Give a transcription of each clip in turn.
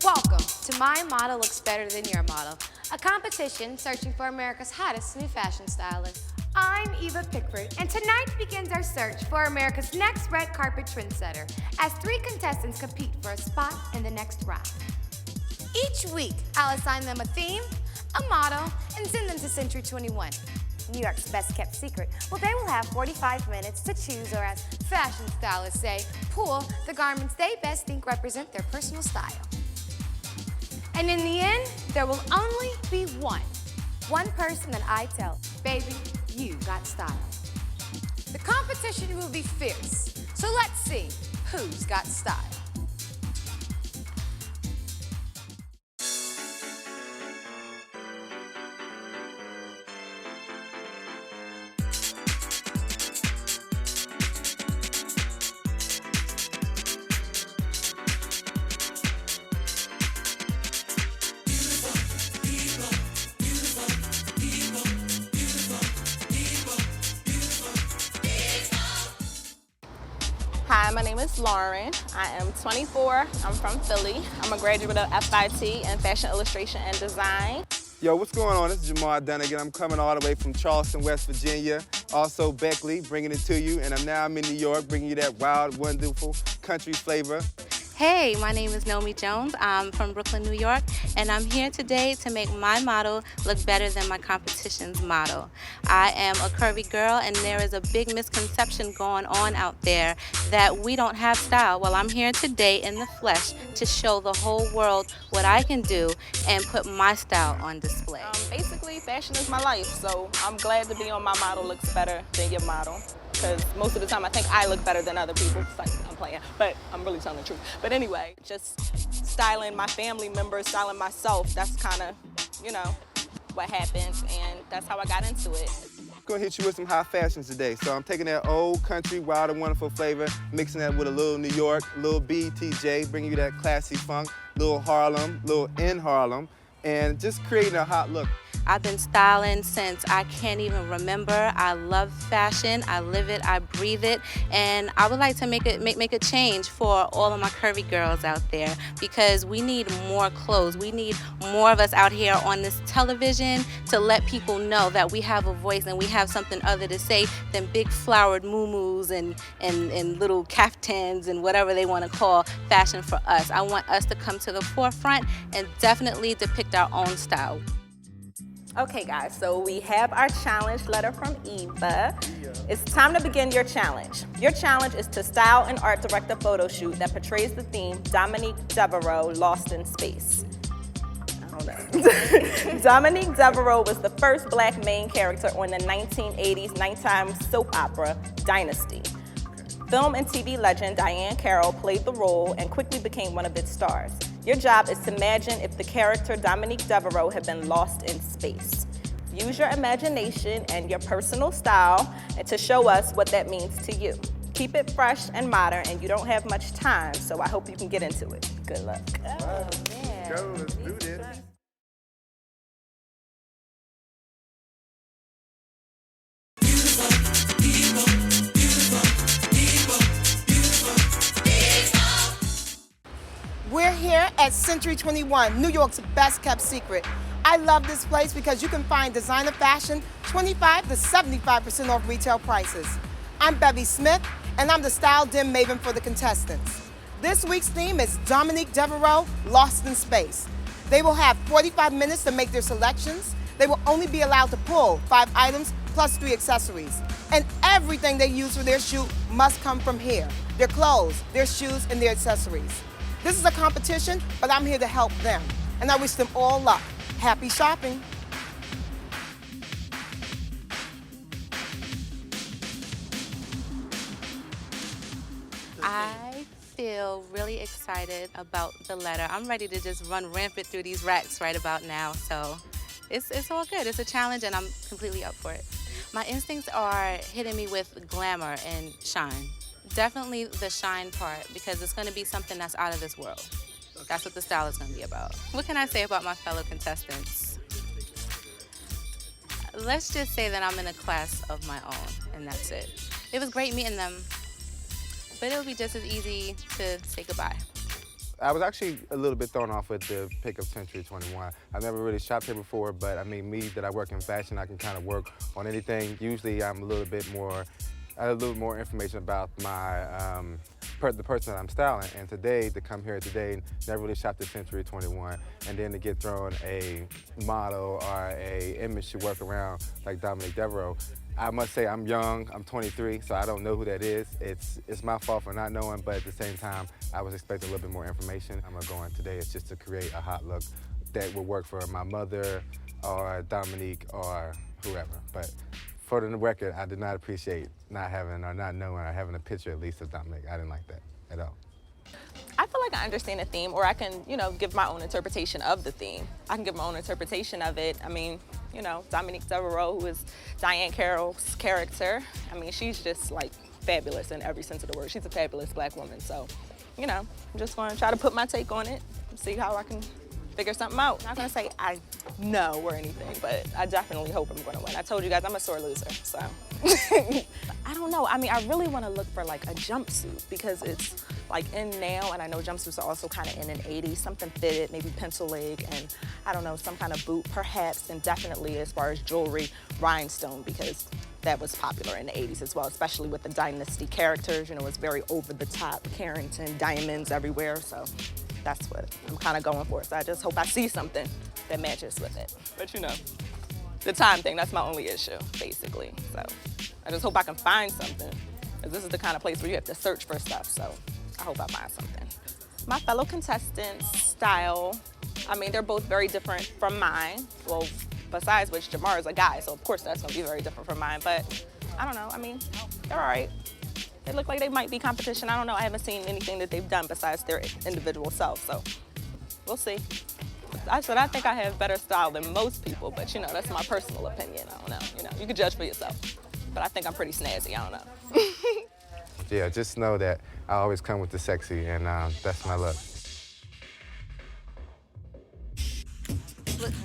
Welcome to My Model Looks Better Than Your Model, a competition searching for America's hottest new fashion stylist. I'm Eva Pickford, and tonight begins our search for America's next red carpet trendsetter, as 3 contestants compete for a spot in the next round. Each week, I'll assign them a theme, a model, and send them to Century 21, New York's best kept secret. Well, they will have 45 minutes to choose, or as fashion stylists say, pull the garments they best think represent their personal style. And in the end, there will only be one person that I tell, baby, you got style. The competition will be fierce, so let's see who's got style. Hi, my name is Lauren. I am 24. I'm from Philly. I'm a graduate of FIT in Fashion Illustration and Design. Yo, what's going on? This is Jamar Dunnigan. I'm coming all the way from Charleston, West Virginia. Also Beckley, bringing it to you. And I'm in New York, bringing you that wild, wonderful country flavor. Hey, my name is Naomi Jones. I'm from Brooklyn, New York, and I'm here today to make my model look better than my competition's model. I am a curvy girl, and there is a big misconception going on out there that we don't have style. Well, I'm here today in the flesh to show the whole world what I can do and put my style on display. Basically, fashion is my life, so I'm glad to be on My Model Looks Better Than Your Model. Because most of the time I think I look better than other people. It's like, I'm playing, but I'm really telling the truth. But anyway, just styling my family members, styling myself, that's kind of, you know, what happened, and that's how I got into it. I'm gonna hit you with some hot fashions today. So I'm taking that old country, wild and wonderful flavor, mixing that with a little New York, a little BTJ, bringing you that classy funk, little Harlem, little in Harlem, and just creating a hot look. I've been styling since I can't even remember. I love fashion, I live it, I breathe it, and I would like to make a change for all of my curvy girls out there, because we need more clothes. We need more of us out here on this television to let people know that we have a voice and we have something other to say than big flowered muumuus and little caftans and whatever they want to call fashion for us. I want us to come to the forefront and definitely depict our own style. Okay guys, so we have our challenge letter from Eva. It's time to begin your challenge. Your challenge is to style and art direct a photo shoot that portrays the theme Dominique Devereaux, Lost in Space. I don't know. Dominique Devereaux was the first black main character on the 1980s nighttime soap opera, Dynasty. Film and TV legend Diane Carroll played the role and quickly became one of its stars. Your job is to imagine if the character Dominique Devereaux had been lost in space. Use your imagination and your personal style to show us what that means to you. Keep it fresh and modern, and you don't have much time, so I hope you can get into it. Good luck. Oh, man. Go, let's do this. We're here at Century 21, New York's best kept secret. I love this place because you can find designer fashion 25 to 75% off retail prices. I'm Bevy Smith, and I'm the style dim maven for the contestants. This week's theme is Dominique Devereaux, Lost in Space. They will have 45 minutes to make their selections. They will only be allowed to pull 5 items plus 3 accessories. And everything they use for their shoot must come from here: their clothes, their shoes, and their accessories. This is a competition, but I'm here to help them. And I wish them all luck. Happy shopping. I feel really excited about the letter. I'm ready to just run rampant through these racks right about now. So it's all good. It's a challenge, and I'm completely up for it. My instincts are hitting me with glamour and shine. Definitely the shine part, because it's going to be something that's out of this world. That's what the style is going to be about. What can I say about my fellow contestants? Let's just say that I'm in a class of my own, and that's it. It was great meeting them, but it'll be just as easy to say goodbye. I was actually a little bit thrown off with the pick of Century 21. I've never really shopped here before, but I mean, me that I work in fashion, I can kind of work on anything. Usually I'm a little bit more, I have a little more information about my, the person that I'm styling. And today, to come here today, never really shopped at Century 21, and then to get thrown a model or a image to work around like Dominique Devereaux. I must say I'm young, I'm 23, so I don't know who that is. It's my fault for not knowing, but at the same time, I was expecting a little bit more information. I'm gonna go in today, it's just to create a hot look that would work for my mother or Dominique or whoever. But for the record, I did not appreciate not having or not knowing or having a picture at least of Dominique. I didn't like that at all. I feel like I understand the theme, or I can, give my own interpretation of the theme. I can give my own interpretation of it. I mean, Dominique Devereaux, who is Diane Carroll's character, I mean, she's just like fabulous in every sense of the word. She's a fabulous black woman. So, I'm just going to try to put my take on it and see how I can figure something out. I'm not going to say I know or anything, but I definitely hope I'm going to win. I told you guys I'm a sore loser, so. I don't know. I mean, I really want to look for like a jumpsuit because it's like in now, and I know jumpsuits are also kind of in 80s, something fitted, maybe pencil leg, and I don't know, some kind of boot perhaps, and definitely as far as jewelry, rhinestone, because that was popular in the 80s as well, especially with the Dynasty characters. It's very over the top, Carrington, diamonds everywhere, so that's what I'm kind of going for. So I just hope I see something that matches with it. But the time thing, that's my only issue, basically. So I just hope I can find something, because this is the kind of place where you have to search for stuff, so I hope I find something. My fellow contestants' style, I mean, they're both very different from mine. Well, besides which, Jamar is a guy, so of course that's gonna be very different from mine, but I don't know, I mean, they're all right. They look like they might be competition. I don't know, I haven't seen anything that they've done besides their individual selves, so we'll see. I think I have better style than most people, but that's my personal opinion. I don't know, you can judge for yourself. But I think I'm pretty snazzy, I don't know. Yeah, just know that I always come with the sexy, and that's my look.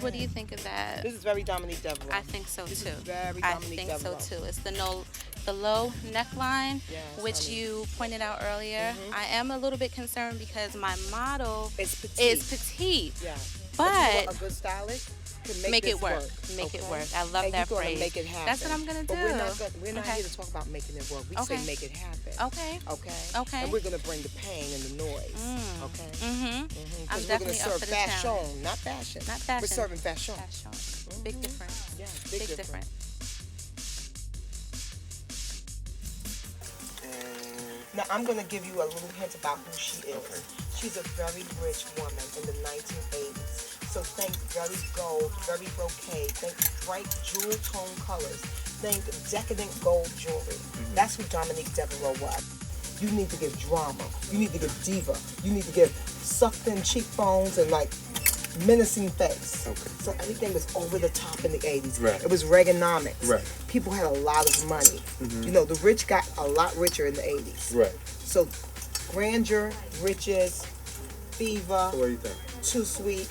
What do you think of that? This is very Dominique Devereaux. I think so This too. is very I Dominique think Devereaux. so too. It's the low neckline, Yes, which honey. you pointed out earlier. I am a little bit concerned because my model It's petite. is petite. Yeah. But you want a good stylist can make it this work. Make okay? it work. I love and that you're gonna phrase. Make it happen. That's what I'm gonna do. But we're not Okay. here to talk about making it work. We Okay. say make it happen. Okay. Okay. Okay. And we're gonna bring the pain and the noise. Okay. I'm Because we're gonna definitely up serve for the fashion, challenge. not fashion. Not fashion. We're serving fashion. Fashion. Big difference. Yeah, Big difference. Now I'm gonna give you a little hint about who she is. Okay. She's a very rich woman in the 1980s. So think very gold, very brocade, think bright jewel tone colors, think decadent gold jewelry. That's who Dominique Devereaux was. You need to give drama. You need to give diva. You need to give sucked in cheekbones and like menacing face. Okay. So everything was over the top in the 80s. Right. It was Reaganomics. Right. People had a lot of money. The rich got a lot richer in the 80s. Right. So grandeur, riches, fever, So what do you think? too sweet.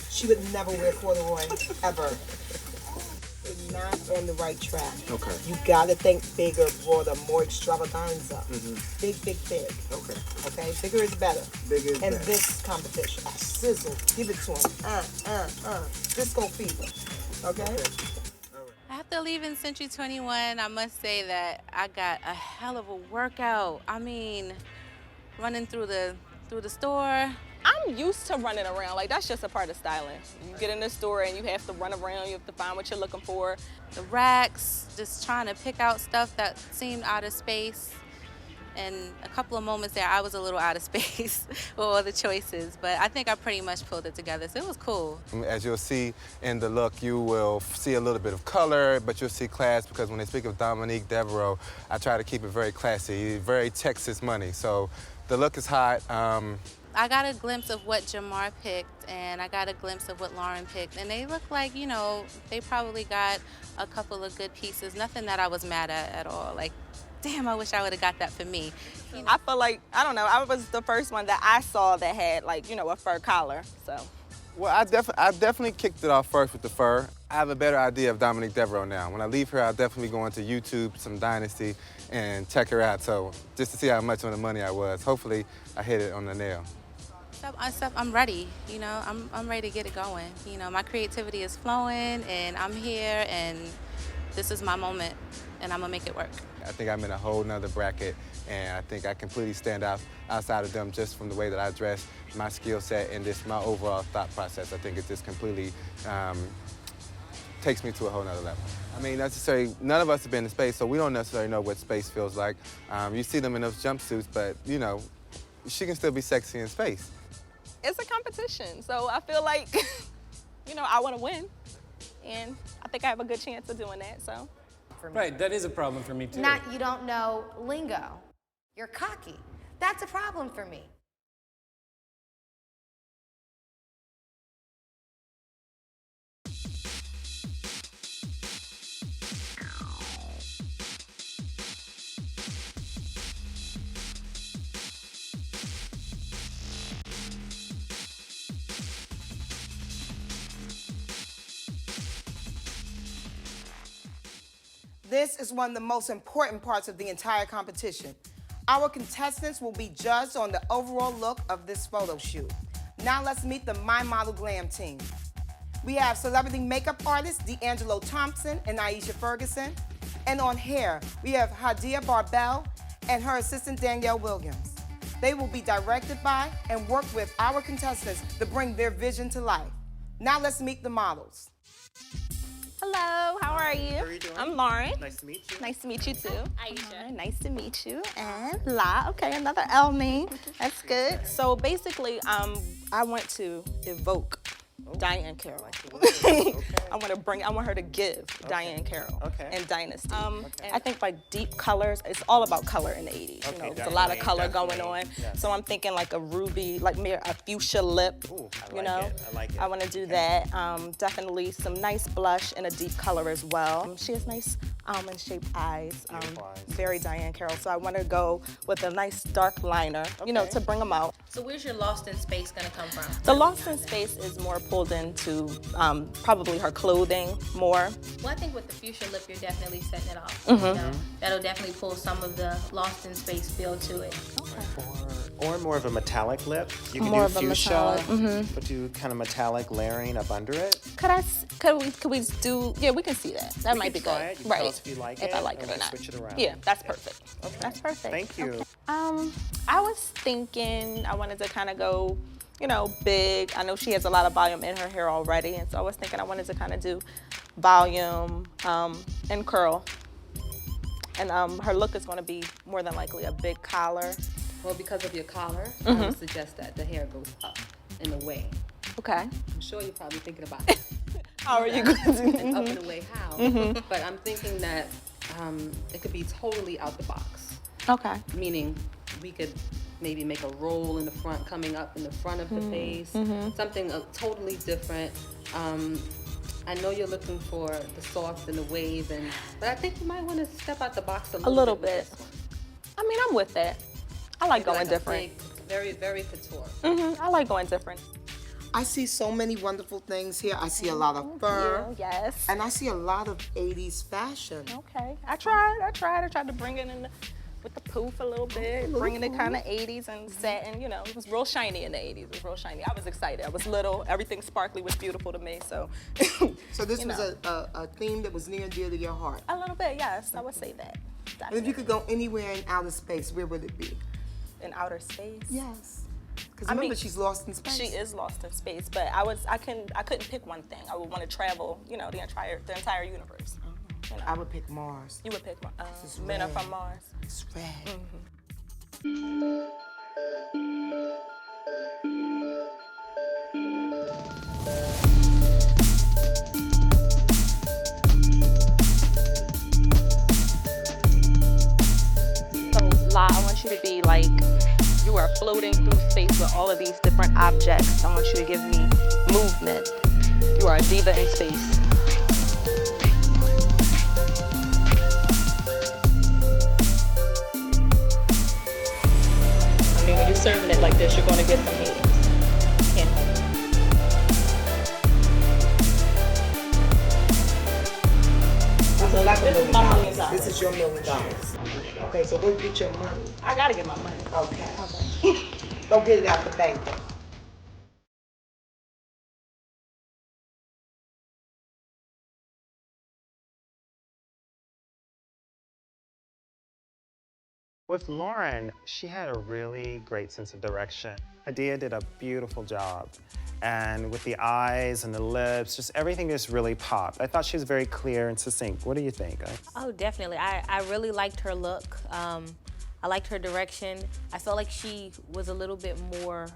She would never wear corduroy, ever. You're not on the right track. Okay. You gotta think bigger, broader, more extravaganza. Big, big, big. Okay. Okay? Bigger is better. Bigger is In better. this competition. Sizzle. Give it to him. Disco fever. Okay? After leaving Century 21, I must say that I got a hell of a workout. I mean, running through the store. I'm used to running around. Like, that's just a part of styling. You get in the store and you have to run around. You have to find what you're looking for. The racks, just trying to pick out stuff that seemed out of space. And a couple of moments there, I was a little out of space with all the choices. But I think I pretty much pulled it together, so it was cool. As you'll see in the look, you will see a little bit of color, but you'll see class, because when they speak of Dominique Devereaux, I try to keep it very classy, very Texas money. So the look is hot. I got a glimpse of what Jamar picked, and I got a glimpse of what Lauren picked, and they look like, they probably got a couple of good pieces. Nothing that I was mad at all. Like, damn, I wish I would have got that for me. I feel like, I don't know, I was the first one that I saw that had like, a fur collar, so. Well, I definitely kicked it off first with the fur. I have a better idea of Dominique Devereaux now. When I leave here, I'll definitely go into YouTube, some Dynasty, and check her out. So just to see how much on the money I was. Hopefully, I hit it on the nail. I'm ready. You know, I'm ready to get it going. You know, my creativity is flowing, and I'm here, and this is my moment, and I'm gonna make it work. I think I'm in a whole nother bracket, and I think I completely stand out outside of them just from the way that I dress, my skill set, and just my overall thought process. I think it just completely takes me to a whole nother level. I mean, necessarily, none of us have been in space, so we don't necessarily know what space feels like. You see them in those jumpsuits, but, you know, she can still be sexy in space. It's a competition, so I feel like, you know, I want to win, and I think I have a good chance of doing that, so. Right, that is a problem for me too. Not you don't know lingo. You're cocky. That's a problem for me. This is one of the most important parts of the entire competition. Our contestants will be judged on the overall look of this photo shoot. Now let's meet the My Model Glam team. We have celebrity makeup artist D'Angelo Thompson and Aisha Ferguson. And on hair, we have Hadia Barbell and her assistant Danielle Williams. They will be directed by and work with our contestants to bring their vision to life. Now let's meet the models. Hello, how are you? How are you doing? I'm Lauren. Nice to meet you. Nice to meet you too. Aisha. Nice to meet you. And La. Okay, another L name. That's good. So basically, I want to evoke Diane Carroll. I want her to give Diane Carroll and Dynasty. I think like deep colors, it's all about color in the 80s. You know, there's a lot of color going on. Yes. So I'm thinking like a ruby, like maybe a fuchsia lip. Ooh, you know, I like it. I want to do that. Definitely some nice blush and a deep color as well. She has nice almond-shaped eyes. Beautiful eyes. Very Diane Carroll. So I want to go with a nice dark liner, you know, to bring them out. So where's your Lost in Space gonna come from? The Lost in Space is more pulled into probably her clothing more. Well, I think with the fuchsia lip, you're definitely setting it off. Mm-hmm. You know? That'll definitely pull some of the Lost in Space feel to it. Or more of a metallic lip. You can More do of a fuchsia, metallic, but do kind of metallic layering up under it. Could we do? Yeah, we can see that. That might be try good. it. You can Right. tell us if you like if it, I like and it or we can not. switch it around. Yeah, that's Yeah. perfect. Okay. That's perfect. Thank you. I was thinking I wanted to kind of go, you know, big. I know she has a lot of volume in her hair already, and so I was thinking I wanted to kind of do volume and curl. And her look is going to be more than likely a big collar. Well, because of your collar, I would suggest that the hair goes up in a way. Okay. I'm sure you're probably thinking about it. How are you going to do And up in a way how. But I'm thinking that it could be totally out the box. Okay. Meaning we could maybe make a roll in the front, coming up in the front of the face. Something totally different. I know you're looking for the soft and the wave, but I think you might want to step out the box a little bit. bit. with this one. I mean, I'm with that. I like Maybe going like a different. big, very, very couture. I like going different. I see so many wonderful things here. I see a lot of fur. Yes. And I see a lot of 80s fashion. Okay. I tried to bring it in with the poof a little bit, bringing it kind of 80s and satin, you know. It was real shiny in the 80s. It was real shiny. I was excited. I was little. Everything sparkly was beautiful to me, so. So this you was know. a theme that was near and dear to your heart. A little bit, yes. I would say that. And if you could go anywhere in outer space, where would it be? In outer space? Yes. Because I remember, mean, she's lost in space. She is lost in space, but I couldn't pick one thing. I would want to travel, you know, the entire universe. You know. I would pick Mars. You would pick This is Men Are red. From Mars. It's red. So, La, I want you to be like you are floating through space with all of these different objects. I want you to give me movement. You are a diva in space. I mean, when you're serving it like this, you're going to get some heat. Can't help it. This is my $1 million. This is your $1 million. Okay, so go get your money. I gotta get my money. Okay. Don't get it out the bank. With Lauren, she had a really great sense of direction. Adia did a beautiful job. And with the eyes and the lips, just everything just really popped. I thought she was very clear and succinct. What do you think? Oh, definitely. I really liked her look. I liked her direction. I felt like she was a little bit more,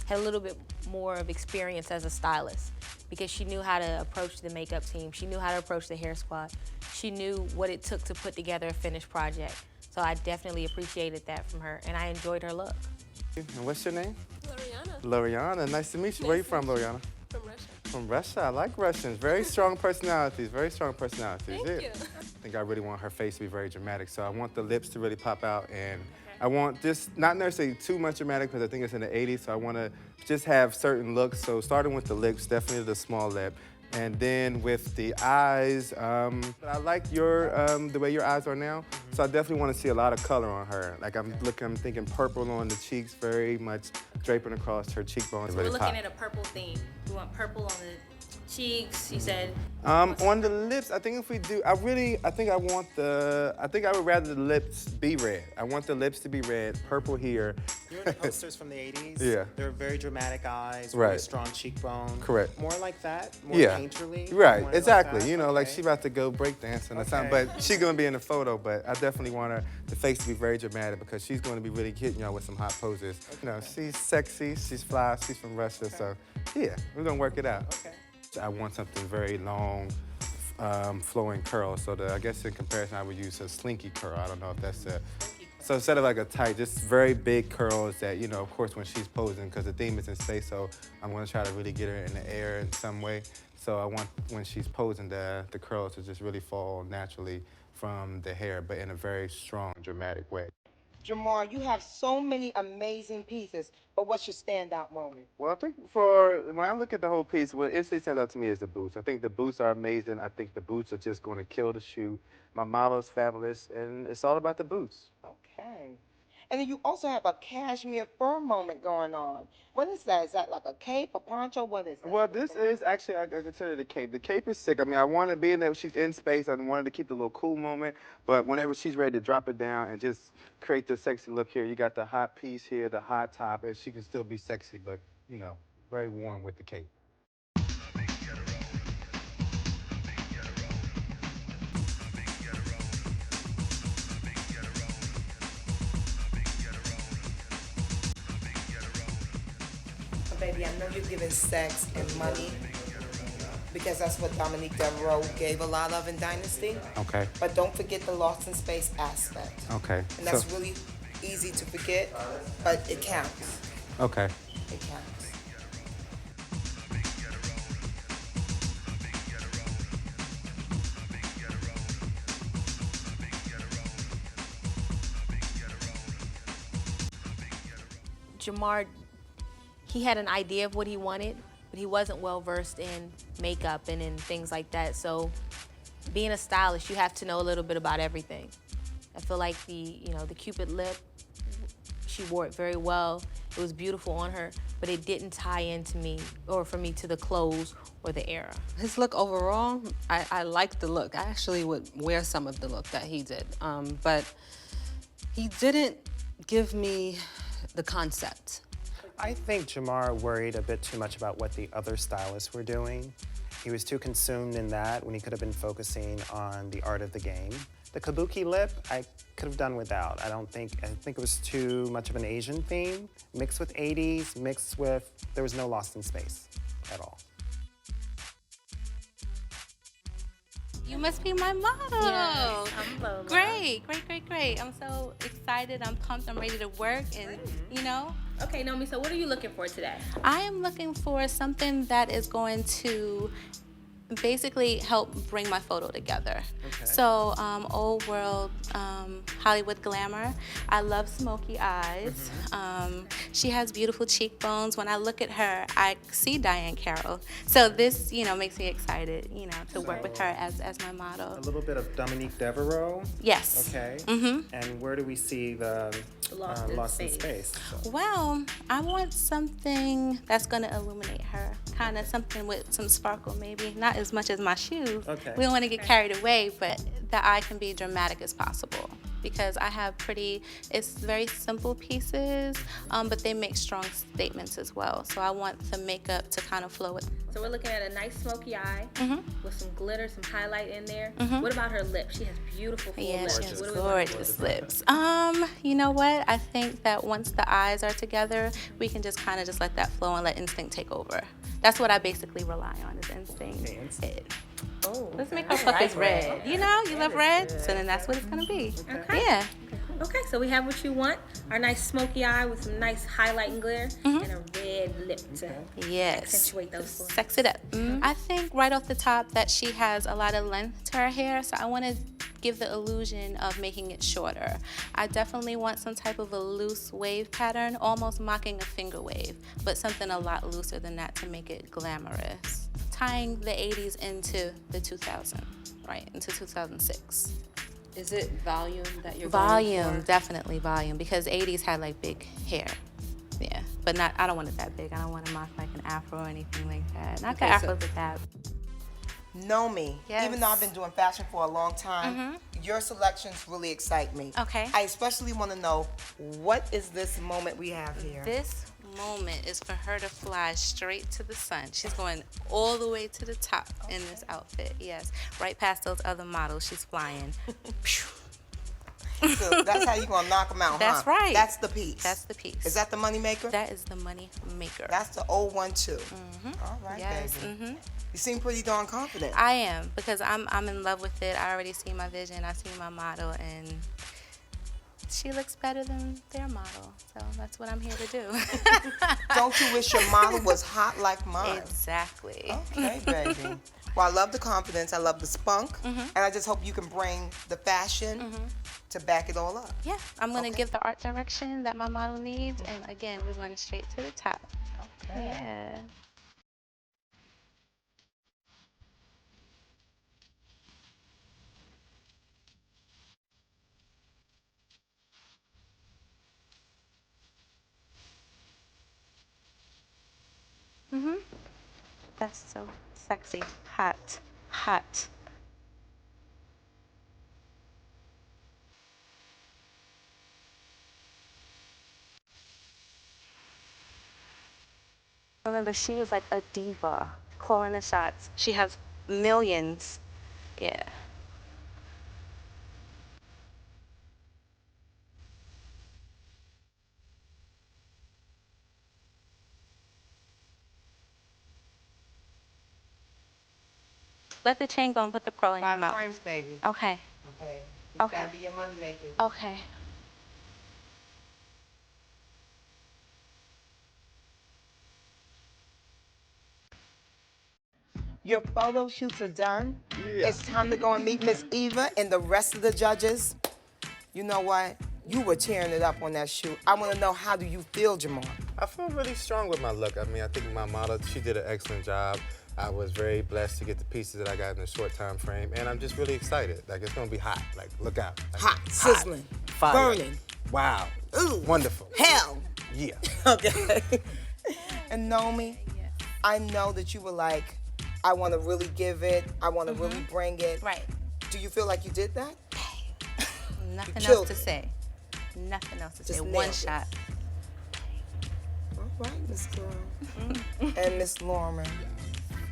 had a little bit more of experience as a stylist because she knew how to approach the makeup team. She knew how to approach the hair squad. She knew what it took to put together a finished project. So I definitely appreciated that from her, and I enjoyed her look. And what's your name? Loriana. Loriana, nice to meet you. Where are you from, Loriana? From Russia. From Russia, I like Russians. Very strong personalities, very strong personalities. Thank you. I think I really want her face to be very dramatic, so I want the lips to really pop out, and I want just not necessarily too much dramatic because I think it's in the 80s, so I want to just have certain looks. So starting with the lips, definitely the small lip. And then with the eyes, I like your the way your eyes are now. So I definitely want to see a lot of color on her. Like I'm thinking purple on the cheeks, very much draping across her cheekbones. We're looking at a purple theme. We want purple on the cheeks, you said. On the lips, I think if we do, I think I would rather the lips be red. I want the lips to be red, purple here. You know the posters from the 80s? Yeah. They're very dramatic eyes, Right. really strong cheekbone. Correct. More like that, more Yeah. painterly. Right, more like exactly. that, You know, like okay. she about to go breakdancing or something, Okay. but she's gonna be in the photo, but I definitely want the face to be very dramatic because she's gonna be really hitting y'all with some hot poses. You know, she's sexy, she's fly, she's from Russia, so yeah, we're gonna work it out. Okay. I want something very long, flowing curl. So I guess in comparison, I would use a slinky curl. I don't know if that's a. So instead of like a tight, just very big curls that, you know, of course when she's posing, because the theme is in space, so I'm gonna try to really get her in the air in some way. So I want when she's posing the curls to just really fall naturally from the hair, but in a very strong, dramatic way. Jamar, you have so many amazing pieces, but what's your standout moment? Well, I think when I look at the whole piece, what instantly stands out to me is the boots. I think the boots are amazing. I think the boots are just going to kill the shoe. My model is fabulous, and it's all about the boots. Okay. And then you also have a cashmere fur moment going on. What is that? Is that like a cape, a poncho? What is that? Well, this is actually, I consider the cape. The cape is sick. I mean, I want to be in there. She's in space. I wanted to keep the little cool moment. But whenever she's ready to drop it down and just create the sexy look here, you got the hot piece here, the hot top, and she can still be sexy, but, you know, very warm with the cape. Baby, I know you're giving sex and money because that's what Dominique Devereaux gave a lot of in Dynasty. Okay. But don't forget the lost in space aspect. Okay. And that's really easy to forget, but it counts. Okay. It counts. Jamar, he had an idea of what he wanted, but he wasn't well versed in makeup and in things like that. So being a stylist, you have to know a little bit about everything. I feel like the Cupid lip, she wore it very well. It was beautiful on her, but it didn't tie into me or for me to the clothes or the era. His look overall, I liked the look. I actually would wear some of the look that he did, but he didn't give me the concept. I think Jamar worried a bit too much about what the other stylists were doing. He was too consumed in that when he could have been focusing on the art of the game. The kabuki lip, I could have done without. I think it was too much of an Asian theme, mixed with 80s, mixed with, there was no Lost in Space at all. You must be my model. Yes, I'm Lola. Great. I'm so excited. I'm pumped. I'm ready to work, and you know. Okay, Nomi, so what are you looking for today? I am looking for something that is going to basically help bring my photo together. Okay. So, old world Hollywood glamour. I love smoky eyes. She has beautiful cheekbones. When I look at her, I see Diane Carroll. So this, makes me excited, to work with her as my model. A little bit of Dominique Devereaux. Yes. Okay. And where do we see the Lost in Space. So. Well, I want something that's going to illuminate her. Kind of something with some sparkle, maybe. Not as much as my shoes. Okay. We don't want to get carried away, but the eye can be dramatic as possible. because I have it's very simple pieces, but they make strong statements as well. So I want the makeup to kind of flow with. So we're looking at a nice smoky eye with some glitter, some highlight in there. What about her lips? She has beautiful full lips. She has What do we want? gorgeous lips. You know what? I think that once the eyes are together, we can just kind of just let that flow and let instinct take over. That's what I basically rely on is instinct. Oh, Let's make our puppets red. You know, you love red, so then that's what it's gonna be. Okay. Yeah. Okay, so we have what you want. Our nice smoky eye with some nice highlight and glitter and a red lip to accentuate those. Sex it up. I think right off the top that she has a lot of length to her hair, so I want to give the illusion of making it shorter. I definitely want some type of a loose wave pattern, almost mocking a finger wave, but something a lot looser than that to make it glamorous. Tying the 80s into the 2000s, right, into 2006. Is it volume that you're Volume, going for? definitely volume, because 80s had like big hair. Yeah, but I don't want it that big. I don't want to mock like an afro or anything like that. Not the afros with that. Know me. Yes. Even though I've been doing fashion for a long time, your selections really excite me. Okay. I especially want to know, what is this moment we have here? This moment is for her to fly straight to the sun. She's going all the way to the top in this outfit. Yes, right past those other models. She's flying. So that's how you're going to knock them out, That's huh? right. That's the piece. That's the piece. Is that the money maker? That is the money maker. That's the old one, too. All right, Yes. baby. You seem pretty darn confident. I am, because I'm in love with it. I already see my vision. I see my model, and she looks better than their model. So that's what I'm here to do. Don't you wish your model was hot like mine? Exactly. Okay, baby. Well, I love the confidence. I love the spunk. And I just hope you can bring the fashion to back it all up. Yeah, I'm going to give the art direction that my model needs. And again, we're going straight to the top. Okay. Yeah. That's so sexy. Hot. Hot. Remember, she was like a diva, calling the shots. She has millions. Yeah. Let the chain go and put the pearl in your mouth. Frames, baby. Okay. Okay. Okay. Gotta be your money maker. Okay. Your photo shoots are done. It's time to go and meet Miss Eva and the rest of the judges. You know what? You were tearing it up on that shoot. I want to know, how do you feel, Jamar? I feel really strong with my look. I mean, I think my model, she did an excellent job. I was very blessed to get the pieces that I got in a short time frame, and I'm just really excited. Like, it's gonna be hot. Like, look out. Like, Hot, sizzling, fire. burning. Wow. Ooh. Wonderful. Hell. Yeah. Okay. And Naomi, I know that you were like, I want to really give it. I want to really bring it. Right. Do you feel like you did that? Nothing killed else to it. say. Nothing else to Just say. nailed One it. shot. All right, Miss Girl. And Miss Lorman,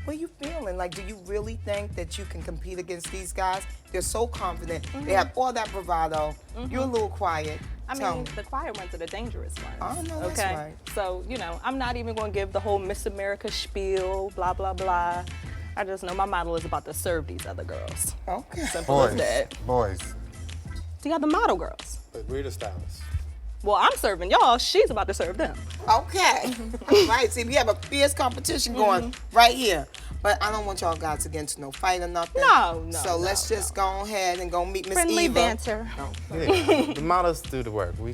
what are you feeling? Like, do you really think that you can compete against these guys? They're so confident. They have all that bravado. You're a little quiet. I Tell mean, me. the quiet ones are the dangerous ones. Oh, no, that's okay? right. So, you know, I'm not even going to give the whole Miss America spiel, blah, blah, blah. I just know my model is about to serve these other girls. Okay. Simple as that. Boys. The other model girls. But we're the stylists. Well, I'm serving y'all. She's about to serve them. Okay. All right. See, we have a fierce competition going right here. But I don't want y'all guys to get into no fight or nothing. No, So let's just go ahead and go meet Miss Friendly Eva. banter. Yeah. The models do the work. We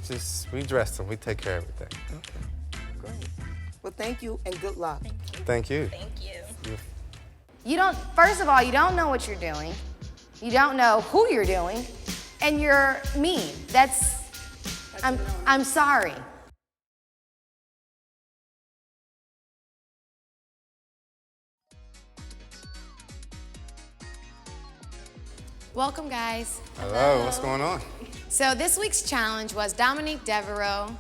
dress them. We take care of everything. Great. Well, thank you and good luck. Thank you. You don't, first of all, you don't know what you're doing. You don't know who you're doing. And you're mean. I'm sorry. Welcome, guys. Hello, what's going on? So this week's challenge was Dominique Devereaux,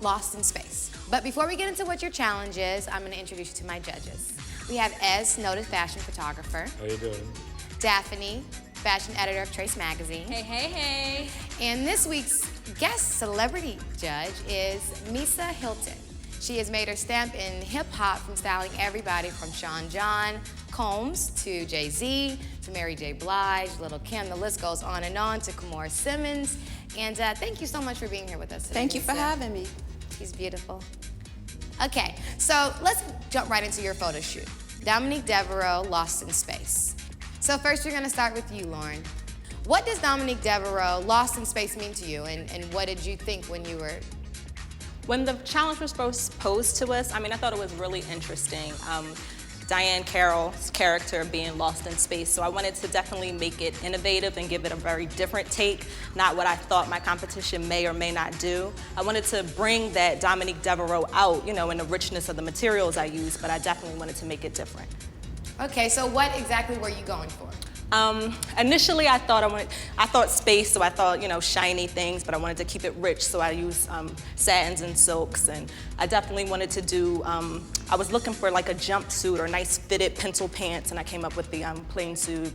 Lost in Space. But before we get into what your challenge is, I'm gonna introduce you to my judges. We have Ez, noted fashion photographer. How you doing? Daphne, fashion editor of Trace Magazine. Hey, hey, hey. And this week's guest celebrity judge is Misa Hilton. She has made her stamp in hip-hop from styling everybody from Sean John Combs to Jay-Z to Mary J. Blige, Lil' Kim, the list goes on, to Kamora Simmons. And thank you so much for being here with us today. Thank you for Misa. having me. She's beautiful. Okay, so let's jump right into your photo shoot. Dominique Devereaux, Lost in Space. So first we're gonna start with you, Lauren. What does Dominique Devereaux, Lost in Space mean to you, and what did you think when you were... When the challenge was posed to us, I thought it was really interesting. Diane Carroll's character being lost in space, so I wanted to definitely make it innovative and give it a very different take, not what I thought my competition may or may not do. I wanted to bring that Dominique Devereaux out, in the richness of the materials I use, but I definitely wanted to make it different. Okay, so what exactly were you going for? Initially, I thought space, so I thought, shiny things, but I wanted to keep it rich, so I used satins and silks, and I definitely wanted to do, I was looking for like a jumpsuit or nice fitted pencil pants, and I came up with the plain suit,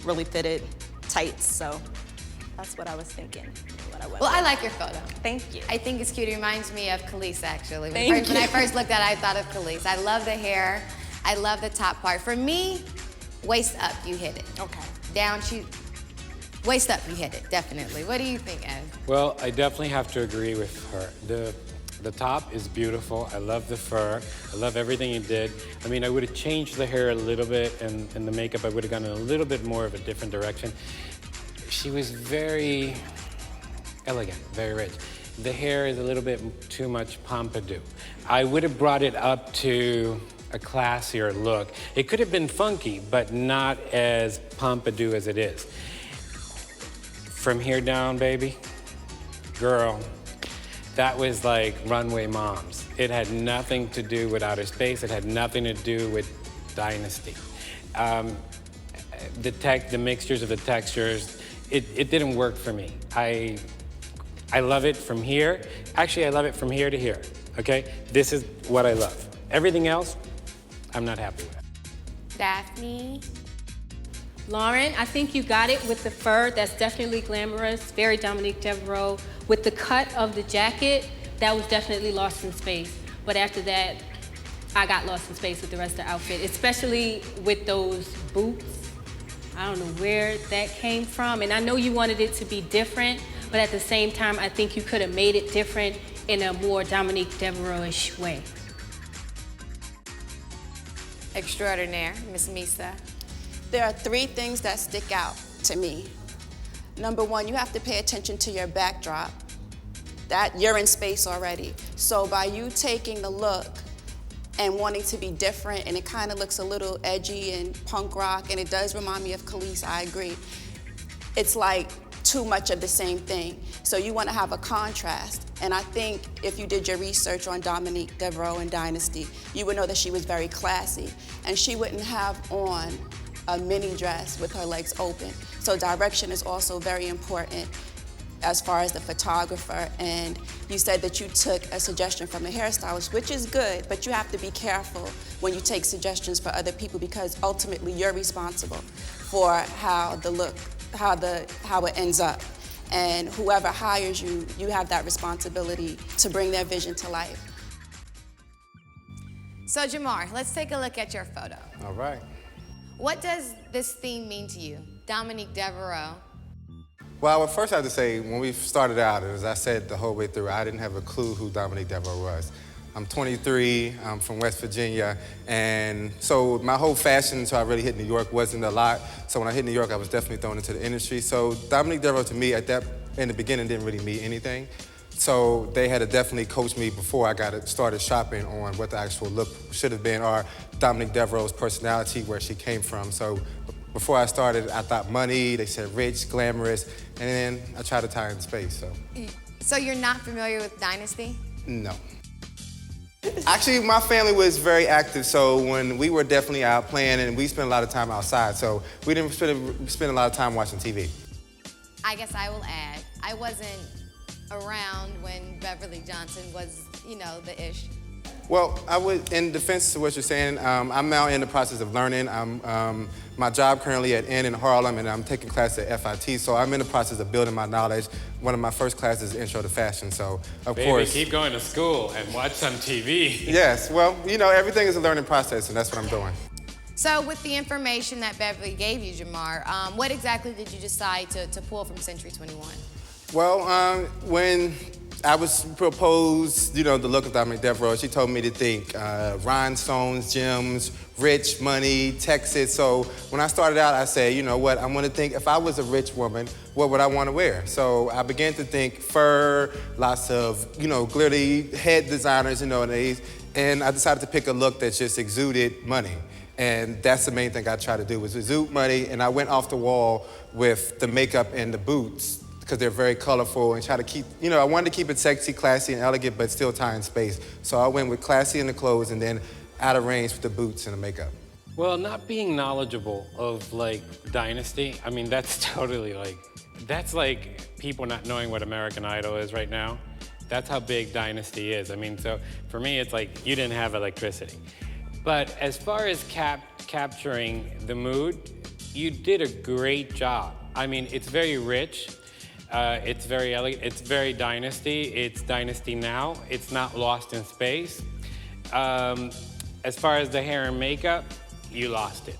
really fitted tights, so that's what I was thinking. Well, I like your photo. Thank you. I think it's cute. It reminds me of Khalees, actually. Thank When you. I first looked at it, I thought of Khalees. I love the hair. I love the top part. For me, waist up, you hit it. Okay. Down, waist up, you hit it, definitely. What do you think, Ev? Well, I definitely have to agree with her. The top is beautiful. I love the fur. I love everything you did. I would have changed the hair a little bit, and the makeup, I would have gone in a little bit more of a different direction. She was very elegant, very rich. The hair is a little bit too much pompadour. I would have brought it up to a classier look. It could have been funky, but not as pompadour as it is. From here down, baby, girl, that was like Runway Moms. It had nothing to do with outer space. It had nothing to do with Dynasty. The mixtures of the textures, it didn't work for me. I love it from here. Actually, I love it from here to here, okay? This is what I love. Everything else, I'm not happy with. Daphne? Lauren, I think you got it with the fur. That's definitely glamorous, very Dominique Devereaux. With the cut of the jacket, that was definitely Lost in Space. But after that, I got lost in space with the rest of the outfit, especially with those boots. I don't know where that came from. And I know you wanted it to be different, but at the same time, I think you could have made it different in a more Dominique Devereaux-ish way. Extraordinaire, Miss Misa. There are three things that stick out to me. Number one, you have to pay attention to your backdrop. That you're in space already. So by you taking the look and wanting to be different, and it kind of looks a little edgy and punk rock, and it does remind me of Khalees, I agree. It's like too much of the same thing. So you want to have a contrast. And I think if you did your research on Dominique Devereaux and Dynasty, you would know that she was very classy. And she wouldn't have on a mini dress with her legs open. So direction is also very important as far as the photographer. And you said that you took a suggestion from a hairstylist, which is good, but you have to be careful when you take suggestions for other people, because ultimately you're responsible for how it ends up. And whoever hires you, you have that responsibility to bring their vision to life. So Jamar, let's take a look at your photo. All right. What does this theme mean to you, Dominique Devereaux? Well, I would first have to say, when we started out, as I said the whole way through, I didn't have a clue who Dominique Devereaux was. I'm 23, I'm from West Virginia, and so my whole fashion until I really hit New York wasn't a lot. So when I hit New York, I was definitely thrown into the industry. So Dominique Devereaux to me in the beginning didn't really mean anything. So they had to definitely coach me before I started shopping on what the actual look should have been, or Dominique Devereaux's personality, where she came from. So before I started, I thought money, they said rich, glamorous, and then I tried to tie in space, so. So you're not familiar with Dynasty? No. Actually, my family was very active, so when we were definitely out playing, and we spent a lot of time outside, so we didn't spend a lot of time watching TV. I guess I will add, I wasn't around when Beverly Johnson was, you know, the ish. Well, I would, in defense of what you're saying, I'm now in the process of learning. I'm my job currently at N in Harlem, and I'm taking classes at FIT, so I'm in the process of building my knowledge. One of my first classes is Intro to Fashion, so of course. Keep going to school and watch some TV. Yes, well, you know, everything is a learning process, and that's what I'm doing. So with the information that Beverly gave you, Jamar, what exactly did you decide to pull from Century 21? Well, when I was proposed, you know, the look of Dominique Devereaux, she told me to think rhinestones, gems, rich, money, Texas. So when I started out, I said, you know what, I want to think, if I was a rich woman, what would I want to wear? So I began to think fur, lots of, you know, glittery head designers, you know, and I decided to pick a look that just exuded money. And that's the main thing I tried to do, was exude money, and I went off the wall with the makeup and the boots, because they're very colorful, and try to keep, you know, I wanted to keep it sexy, classy, and elegant, but still tie in space. So I went with classy in the clothes and then out of range with the boots and the makeup. Well, not being knowledgeable of like Dynasty, I mean, that's totally like, that's like people not knowing what American Idol is right now. That's how big Dynasty is. I mean, so for me, it's like you didn't have electricity. But as far as capturing the mood, you did a great job. I mean, it's very rich. It's very elegant, it's very Dynasty, it's Dynasty now, it's not lost in space. As far as the hair and makeup, you lost it,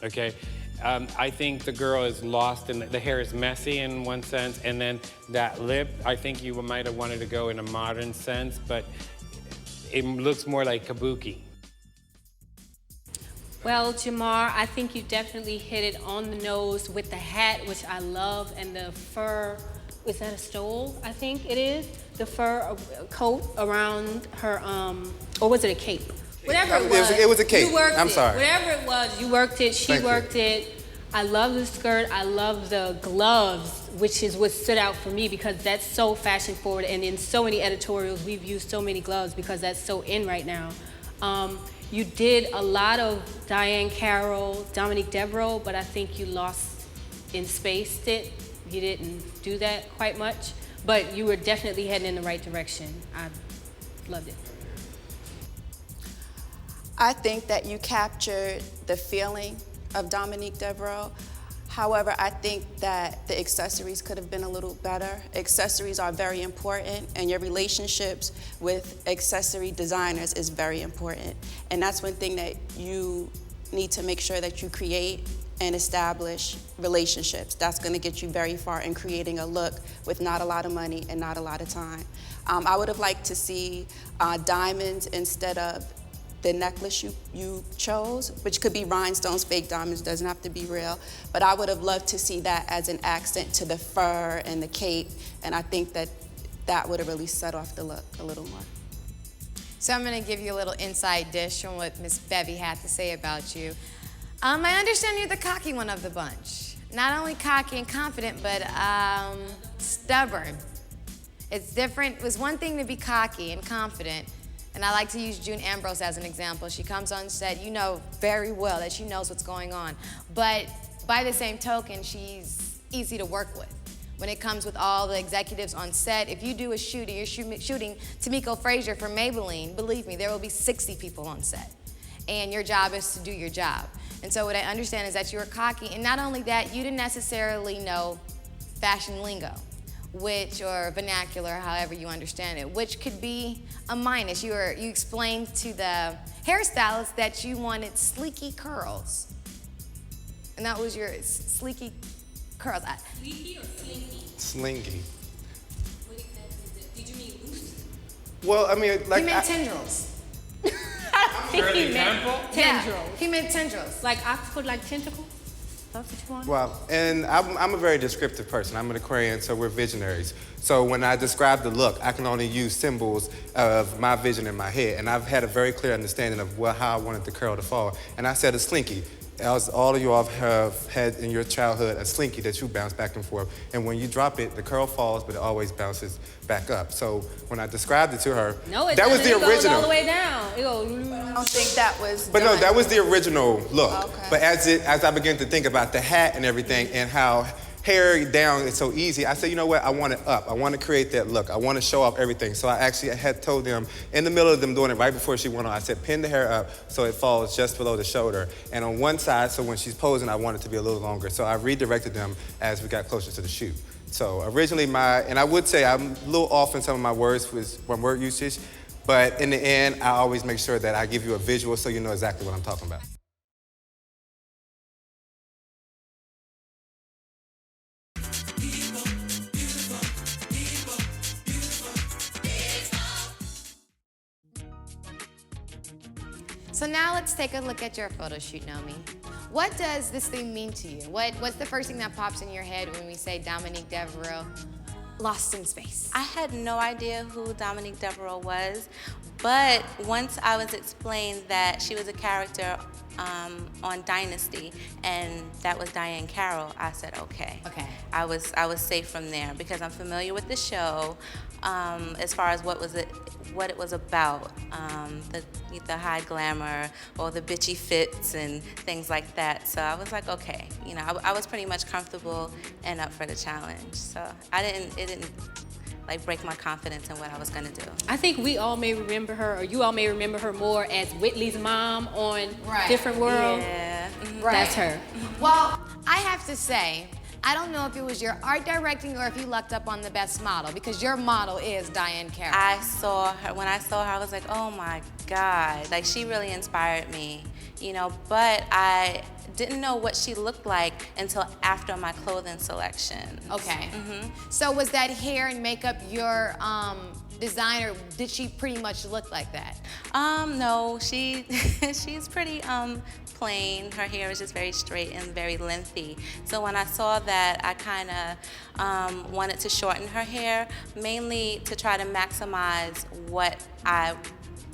okay? I think the girl is lost in, the hair is messy in one sense, and then that lip, I think you might have wanted to go in a modern sense, but it looks more like kabuki. Well, Jamar, I think you definitely hit it on the nose with the hat, which I love, and the fur. Is that a stole? I think it is. The fur coat around her, or was it a cape? Whatever it was. It was a cape. You worked I'm it. sorry. Whatever it was, you worked it. She worked it. I love the skirt. I love the gloves, which is what stood out for me because that's so fashion forward. And in so many editorials, we've used so many gloves because that's so in right now. You did a lot of Diane Carroll, Dominique Devereaux, but I think you lost in space it. You didn't do that quite much, but you were definitely heading in the right direction. I loved it. I think that you captured the feeling of Dominique Devereaux. However, I think that the accessories could have been a little better. Accessories are very important, and your relationships with accessory designers is very important. And that's one thing that you need to make sure that you create and establish relationships. That's gonna get you very far in creating a look with not a lot of money and not a lot of time. I would have liked to see diamonds instead of the necklace you chose, which could be rhinestones, fake diamonds, doesn't have to be real. But I would have loved to see that as an accent to the fur and the cape, and I think that that would have really set off the look a little more. So I'm gonna give you a little inside dish on what Miss Bevy had to say about you. I understand you're the cocky one of the bunch. Not only cocky and confident, but stubborn. It's different. It was one thing to be cocky and confident, and I like to use June Ambrose as an example. She comes on set, you know very well that she knows what's going on. But by the same token, she's easy to work with. When it comes with all the executives on set, if you do a shoot and you're shooting Tamiko Frazier for Maybelline, believe me, there will be 60 people on set. And your job is to do your job. And so what I understand is that you were cocky, and not only that, you didn't necessarily know fashion lingo, or vernacular, however you understand it, which could be a minus. You explained to the hairstylist that you wanted sleeky curls. And that was your sleeky curls. Sleeky or slinky? Slinky. What exactly did you mean loose? Well, I mean, like. He meant tendrils. He meant tendrils. Yeah, he meant tendrils. Like octopus, like tentacles? That's what you want? Well, and I'm a very descriptive person. I'm an Aquarian, so we're visionaries. So when I describe the look, I can only use symbols of my vision in my head. And I've had a very clear understanding of how I wanted the curl to fall. And I said a slinky. As all of you all have had in your childhood a slinky that you bounce back and forth. And when you drop it, the curl falls, but it always bounces back up. So when I described it to her, no, that was the original. It goes all the way down. It goes. I don't think that was. But no, that was the original look. Okay. But as I began to think about the hat and everything and how hair down is so easy. I said, you know what, I want it up. I want to create that look. I want to show off everything. So I actually had told them, in the middle of them doing it right before she went on, I said, pin the hair up so it falls just below the shoulder. And on one side, so when she's posing, I want it to be a little longer. So I redirected them as we got closer to the shoot. So originally and I would say I'm a little off in some of my words from word usage, but in the end, I always make sure that I give you a visual so you know exactly what I'm talking about. So now let's take a look at your photo shoot, Naomi. What does this thing mean to you? What's the first thing that pops in your head when we say Dominique Devereaux, Lost in Space? I had no idea who Dominique Devereaux was, but once I was explained that she was a character on Dynasty, and that was Diane Carroll, I said, okay. Okay. I was safe from there because I'm familiar with the show, as far as what it was about, the high glamour or the bitchy fits and things like that. So I was like, okay, you know, I was pretty much comfortable and up for the challenge. So it didn't like break my confidence in what I was gonna do. I think we all may remember her, or you all may remember her more as Whitley's mom on Different World. Yeah. That's her. Well, I have to say, I don't know if it was your art directing or if you lucked up on the best model, because your model is Diane Carroll. When I saw her, I was like, oh my God, like she really inspired me, you know, but I didn't know what she looked like until after my clothing selection. Okay. So was that hair and makeup your designer? Did she pretty much look like that? No, she's pretty plain. Her hair is just very straight and very lengthy. So when I saw that, I kind of wanted to shorten her hair, mainly to try to maximize what I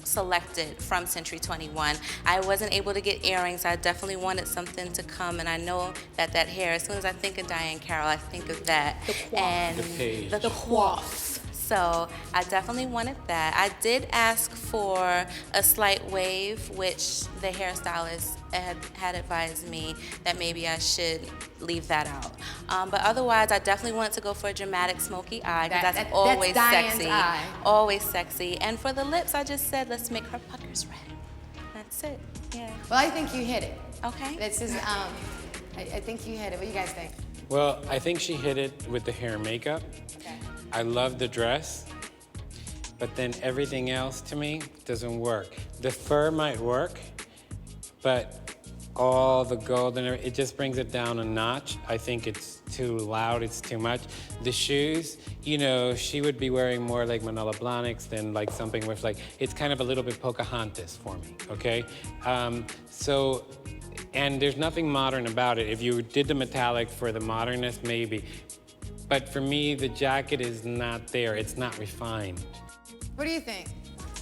selected from Century 21. I wasn't able to get earrings. I definitely wanted something to come, and I know that hair, as soon as I think of Diane Carroll, I think of that. The coif. And the coif. So I definitely wanted that. I did ask for a slight wave, which the hairstylist had advised me that maybe I should leave that out. But otherwise, I definitely wanted to go for a dramatic smoky eye, because that's always Diane's sexy. eye. Always sexy. And for the lips, I just said, let's make her puckers red. That's it, yeah. Well, I think you hit it. Okay. This is, I think you hit it. What do you guys think? Well, I think she hit it with the hair and makeup. Okay. I love the dress, but then everything else to me doesn't work. The fur might work, but all the gold and everything, it just brings it down a notch. I think it's too loud, it's too much. The shoes, you know, she would be wearing more like Manolo Blahniks than like something with like, it's kind of a little bit Pocahontas for me, okay? And there's nothing modern about it. If you did the metallic for the modernness, maybe. But for me, the jacket is not there. It's not refined. What do you think?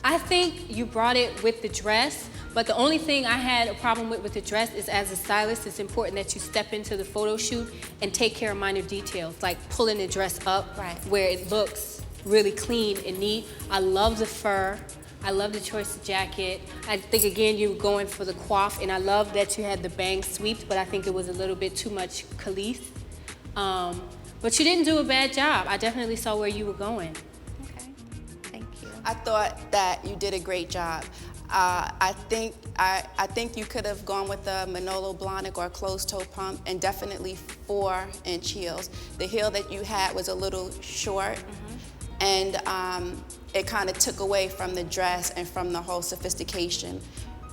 I think you brought it with the dress, but the only thing I had a problem with the dress is, as a stylist, it's important that you step into the photo shoot and take care of minor details, like pulling the dress up where it looks really clean and neat. I love the fur. I love the choice of jacket. I think, again, you were going for the coif, and I love that you had the bang sweeps, but I think it was a little bit too much Khalees. But you didn't do a bad job. I definitely saw where you were going. Okay, thank you. I thought that you did a great job. I think you could have gone with a Manolo Blahnik or a closed-toe pump, and definitely 4-inch heels. The heel that you had was a little short, and it kind of took away from the dress and from the whole sophistication.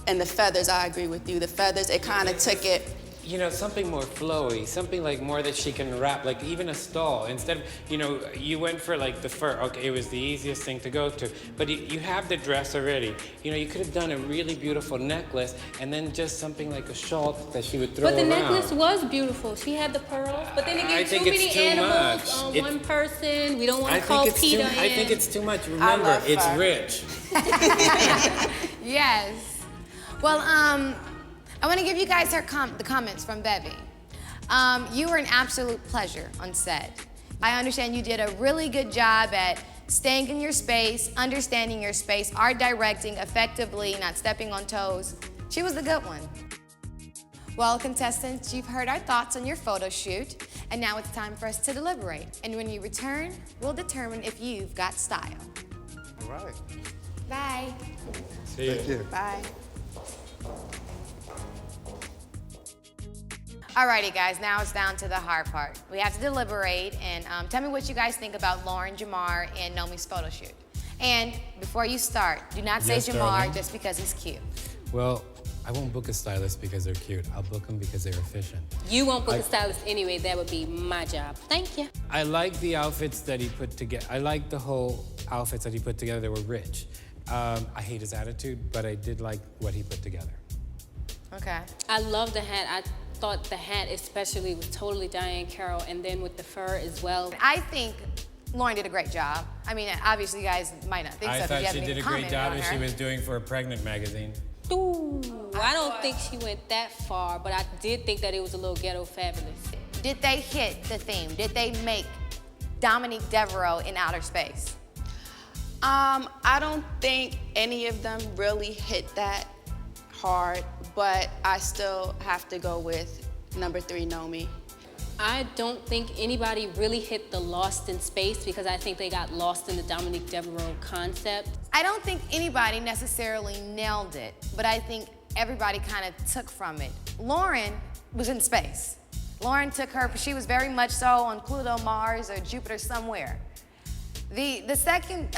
And the feathers, I agree with you. The feathers, it kind of took it. You know, something more flowy, something like more that she can wrap, like even a stole. Instead of, you know, you went for like the fur. Okay, it was the easiest thing to go to. But you have the dress already. You know, you could have done a really beautiful necklace and then just something like a shawl that she would throw around. But the necklace was beautiful. She had the pearls. But then again, too many animals on one person. We don't want to call PETA in. I think it's too much. Remember, it's rich. Yes. Well, I want to give you guys the comments from Bevy. You were an absolute pleasure on set. I understand you did a really good job at staying in your space, understanding your space, art directing effectively, not stepping on toes. She was the good one. Well, contestants, you've heard our thoughts on your photo shoot, and now it's time for us to deliberate. And when you return, we'll determine if you've got style. All right. Bye. See you. Thank you. Bye. Alrighty, guys, now it's down to the hard part. We have to deliberate, and tell me what you guys think about Lauren, Jamar, and Nomi's photo shoot. And before you start, do not say Yes, Jamar darling. just because he's cute. Well, I won't book a stylist because they're cute. I'll book them because they're efficient. You won't book a stylist anyway. That would be my job. Thank you. I like the outfits that he put together. I like the whole outfits that he put together. They were rich. I hate his attitude, but I did like what he put together. Okay. I love the hat. I thought the hat especially was totally Diane Carroll, and then with the fur as well. I think Lauren did a great job. I mean, obviously you guys might not think so. I 'cause thought you she haven't did a even great commented job on as her. she was doing for a pregnant magazine. Ooh, I don't think she went that far, but I did think that it was a little ghetto fabulous. Did they hit the theme? Did they make Dominique Devereaux in outer space? I don't think any of them really hit that hard, but I still have to go with number 3, Nomi. I don't think anybody really hit the Lost in Space because I think they got lost in the Dominique Devereaux concept. I don't think anybody necessarily nailed it, but I think everybody kind of took from it. Lauren was in space. Lauren took her, she was very much so on Pluto, Mars, or Jupiter somewhere. The second,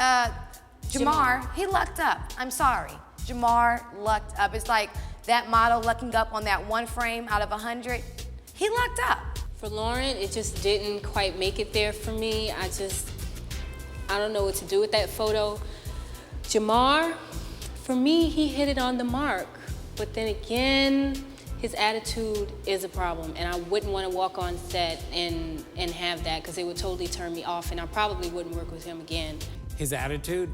Jamar, he lucked up. I'm sorry. Jamar lucked up. It's like that model lucking up on that one frame out of 100. He lucked up. For Lauren, it just didn't quite make it there for me. I don't know what to do with that photo. Jamar, for me, he hit it on the mark. But then again, his attitude is a problem, and I wouldn't want to walk on set and have that because it would totally turn me off, and I probably wouldn't work with him again. His attitude,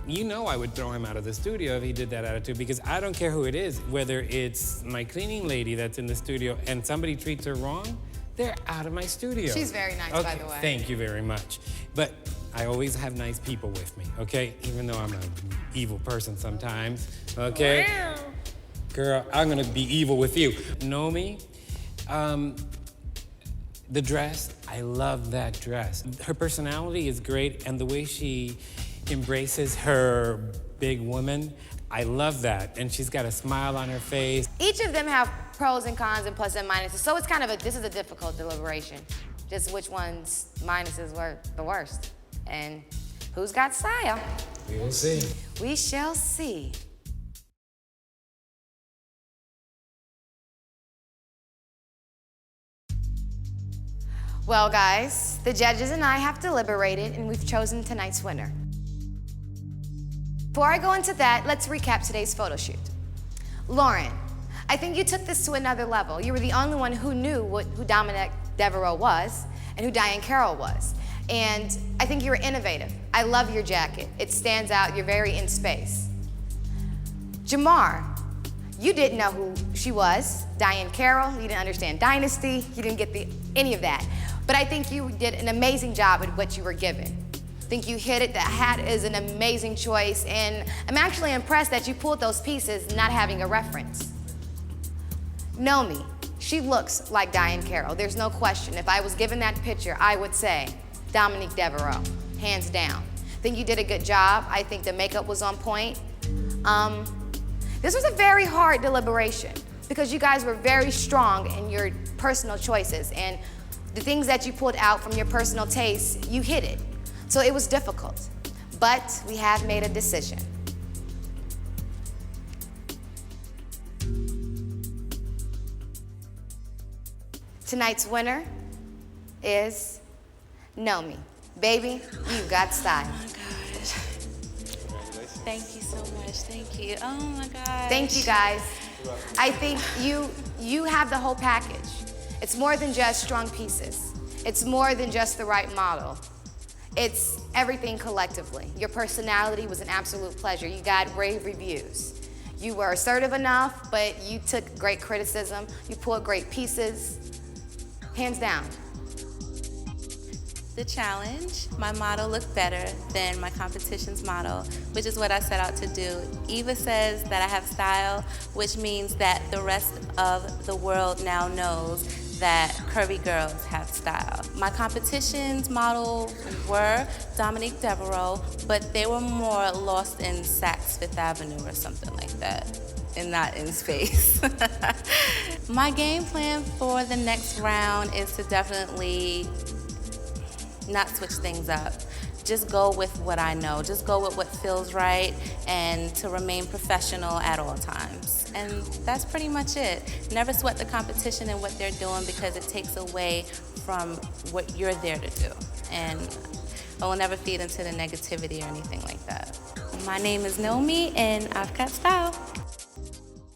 you know I would throw him out of the studio if he did that attitude because I don't care who it is, whether it's my cleaning lady that's in the studio and somebody treats her wrong, they're out of my studio. She's very nice, okay, by the way. Thank you very much. But I always have nice people with me, okay? Even though I'm an evil person sometimes, okay? Wow. Girl, I'm gonna be evil with you. Nomi, the dress, I love that dress. Her personality is great, and the way she embraces her big woman, I love that. And she's got a smile on her face. Each of them have pros and cons and plus and minuses, so it's kind of this is a difficult deliberation. Just which one's minuses were the worst, and who's got style? We will see. We shall see. Well, guys, the judges and I have deliberated, and we've chosen tonight's winner. Before I go into that, let's recap today's photo shoot. Lauren, I think you took this to another level. You were the only one who knew who Dominique Devereaux was and who Diane Carroll was. And I think you were innovative. I love your jacket. It stands out. You're very in space. Jamar, you didn't know who she was, Diane Carroll. You didn't understand Dynasty. You didn't get any of that. But I think you did an amazing job at what you were given. I think you hit it. The hat is an amazing choice. And I'm actually impressed that you pulled those pieces not having a reference. Nomi, she looks like Diane Carroll. There's no question. If I was given that picture, I would say Dominique Devereaux, hands down. I think you did a good job. I think the makeup was on point. This was a very hard deliberation because you guys were very strong in your personal choices, and the things that you pulled out from your personal taste, you hit it. So it was difficult, but we have made a decision. Tonight's winner is Nomi. Baby, you got style. Oh my gosh. Thank you so much. Thank you. Oh my gosh. Thank you, guys. I think you have the whole package. It's more than just strong pieces. It's more than just the right model. It's everything collectively. Your personality was an absolute pleasure. You got rave reviews. You were assertive enough, but you took great criticism. You pulled great pieces. Hands down. the challenge. My model looked better than my competition's model, which is what I set out to do. Eva says that I have style, which means that the rest of the world now knows that curvy girls have style. My competition's models were Dominique Devereaux, but they were more lost in Saks Fifth Avenue or something like that, and not in space. My game plan for the next round is to definitely not switch things up. Just go with what I know. Just go with what feels right and to remain professional at all times. And that's pretty much it. Never sweat the competition and what they're doing because it takes away from what you're there to do. And I will never feed into the negativity or anything like that. My name is Nomi and I've got style.